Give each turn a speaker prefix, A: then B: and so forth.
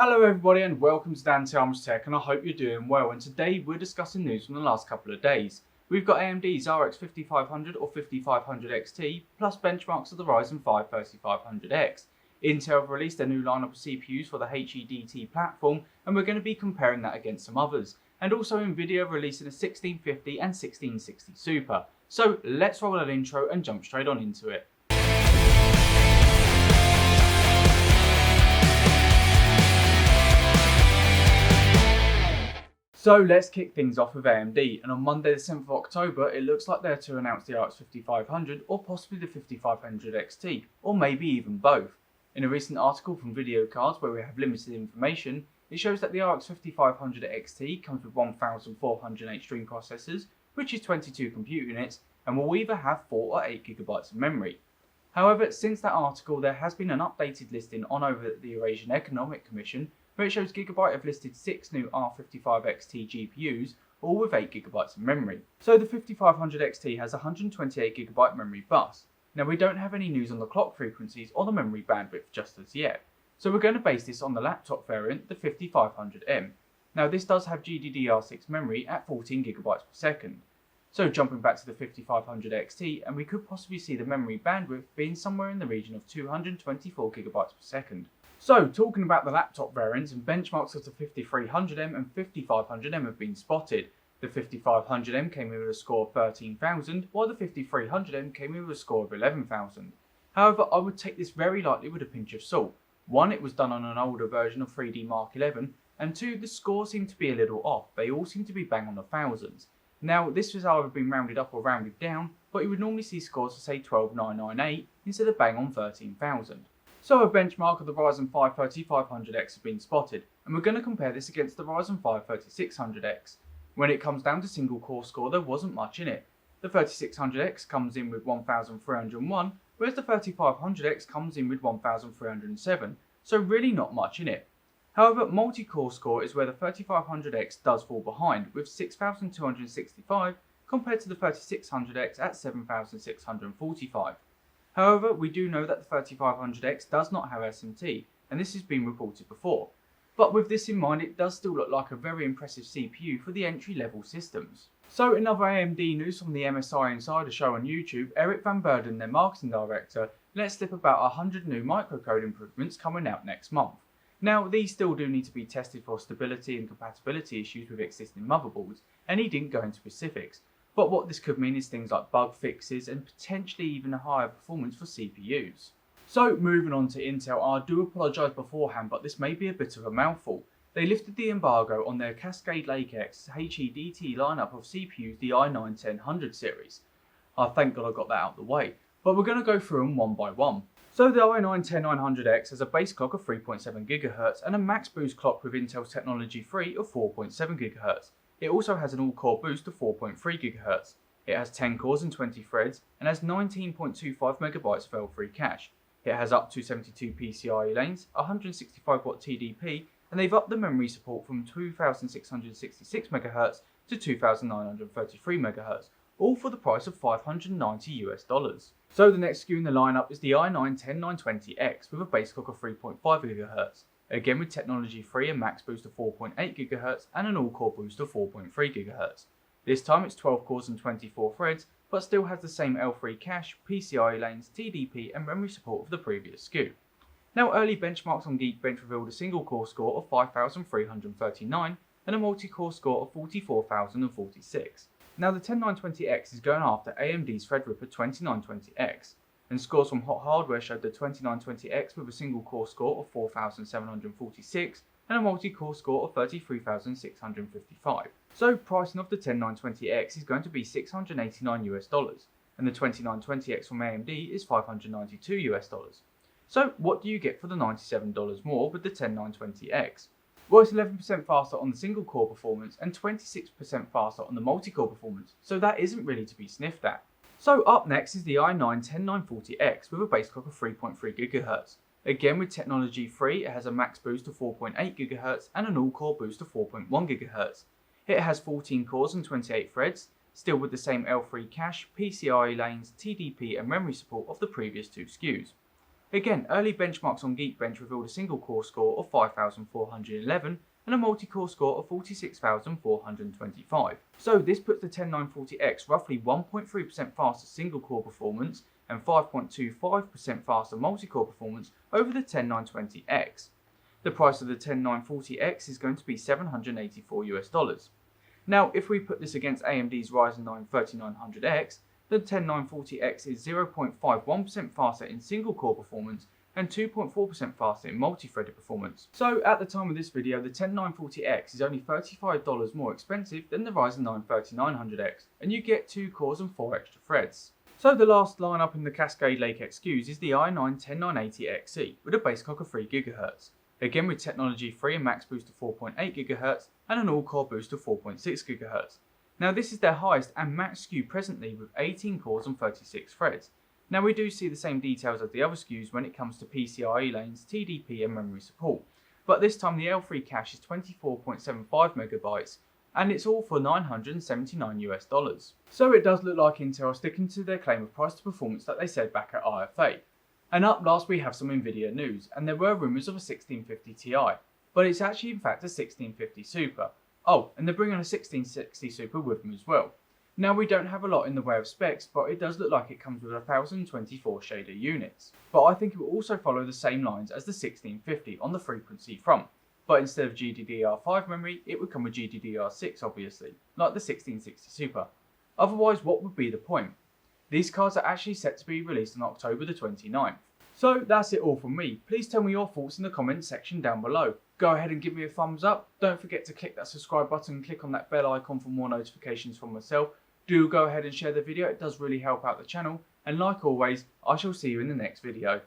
A: Hello everybody and welcome to Benchamrk Tech, and I hope you're doing well. And today we're discussing news from the last couple of days. We've got AMD's RX 5500 or 5500 XT plus benchmarks of the Ryzen 5 3500X. Intel have released a new lineup of CPUs for the HEDT platform, and we're going to be comparing that against some others. And also Nvidia releasing a 1650 and 1660 Super. So let's roll that intro and jump straight on into it. So let's kick things off with AMD, and on Monday the 7th of October it looks like they're to announce the RX 5500 or possibly the 5500 XT, or maybe even both. In a recent article from Video Cards where we have limited information, it shows that the RX 5500 XT comes with 1408 stream processors, which is 22 compute units, and will either have 4 or 8 GB of memory. However, since that article there has been an updated listing on over at the Eurasian Economic Commission, where it shows Gigabyte have listed 6 new R55XT GPUs, all with 8GB of memory. So the 5500 XT has 128GB memory bus. Now we don't have any news on the clock frequencies or the memory bandwidth just as yet, so we're going to base this on the laptop variant, the 5500M. Now this does have GDDR6 memory at 14GB per second. So jumping back to the 5500 XT, and we could possibly see the memory bandwidth being somewhere in the region of 224GB per second. So, talking about the laptop variants, and benchmarks of the 5300M and 5500M have been spotted. The 5500M came in with a score of 13,000, while the 5300M came in with a score of 11,000. However, I would take this very lightly with a pinch of salt. One, it was done on an older version of 3D Mark 11, and two, the scores seem to be a little off. They all seem to be bang on the thousands. Now, this has either been rounded up or rounded down, but you would normally see scores of say 12,998 instead of bang on 13,000. So a benchmark of the Ryzen 5 3500X has been spotted, and we're going to compare this against the Ryzen 5 3600X. When it comes down to single core score, there wasn't much in it. The 3600X comes in with 1301, whereas the 3500X comes in with 1307, so really not much in it. However, multi-core score is where the 3500X does fall behind, with 6265 compared to the 3600X at 7645. However, we do know that the 3500X does not have SMT, and this has been reported before. But with this in mind, it does still look like a very impressive CPU for the entry-level systems. So in other AMD news from the MSI Insider show on YouTube, Eric Van Beurden, their marketing director, let slip about 100 new microcode improvements coming out next month. Now, these still do need to be tested for stability and compatibility issues with existing motherboards, and he didn't go into specifics. But what this could mean is things like bug fixes and potentially even a higher performance for CPUs. So moving on to Intel, I do apologise beforehand, but this may be a bit of a mouthful. They lifted the embargo on their Cascade Lake X HEDT lineup of CPUs, the i9-10100 series. Thank God I got that out of the way. But we're going to go through them one by one. So the i9-10900X has a base clock of 3.7 GHz and a max boost clock with Intel's Technology 3 of 4.7 GHz. It also has an all-core boost of 4.3 GHz. It has 10 cores and 20 threads, and has 19.25 MB of L3 cache. It has up to 72 PCIe lanes, 165 watt TDP, and they've upped the memory support from 2666 MHz to 2933 MHz, all for the price of $590. So the next SKU in the lineup is the i9-10920X with a base clock of 3.5 GHz. Again with Technology 3 and max boost of 4.8 GHz and an all-core boost of 4.3 GHz. This time it's 12 cores and 24 threads, but still has the same L3 cache, PCIe lanes, TDP and memory support of the previous SKU. Now early benchmarks on Geekbench revealed a single core score of 5,339 and a multi-core score of 44,046. Now the 10920X is going after AMD's Threadripper 2920X. And scores from Hot Hardware showed the 2920X with a single core score of 4,746 and a multi-core score of 33,655. So pricing of the 10920X is going to be $689, and the 2920X from AMD is $592. So what do you get for the $97 more with the 10920X? Well, it's 11% faster on the single core performance and 26% faster on the multi-core performance, so that isn't really to be sniffed at. So up next is the i9-10940X with a base clock of 3.3 GHz. Again with Technology 3, it has a max boost of 4.8 GHz and an all-core boost of 4.1 GHz. It has 14 cores and 28 threads, still with the same L3 cache, PCIe lanes, TDP and memory support of the previous two SKUs. Again, early benchmarks on Geekbench revealed a single core score of 5,411 and a multi-core score of 46,425. So this puts the 10940X roughly 1.3% faster single core performance and 5.25% faster multi-core performance over the 10920X. The price of the 10940X is going to be $784 US. Now, if we put this against AMD's Ryzen 9 3900X, the 10940X is 0.51% faster in single core performance and 2.4% faster in multi-threaded performance. So at the time of this video, the 10940X is only $35 more expensive than the Ryzen 9 3900X, and you get 2 cores and 4 extra threads. So the last lineup in the Cascade Lake X SKUs is the i9 10980XE with a base clock of 3 GHz. Again with technology 3 and max boost of 4.8 GHz and an all-core boost of 4.6 GHz. Now this is their highest and max SKU presently with 18 cores and 36 threads. Now we do see the same details as the other SKUs when it comes to PCIe lanes, TDP and memory support, but this time the L3 cache is 24.75 MB and it's all for $979 US. So it does look like Intel are sticking to their claim of price to performance that they said back at IFA. And up last we have some Nvidia news, and there were rumours of a 1650 Ti, but it's actually in fact a 1650 Super. Oh, and they're bringing a 1660 Super with them as well. Now we don't have a lot in the way of specs, but it does look like it comes with 1024 shader units. But I think it will also follow the same lines as the 1650 on the frequency front. But instead of GDDR5 memory, it would come with GDDR6 obviously, like the 1660 Super. Otherwise, what would be the point? These cards are actually set to be released on October the 29th. So that's it all from me. Please tell me your thoughts in the comments section down below. Go ahead and give me a thumbs up. Don't forget to click that subscribe button and click on that bell icon for more notifications from myself. Do go ahead and share the video, it does really help out the channel. And like always, I shall see you in the next video.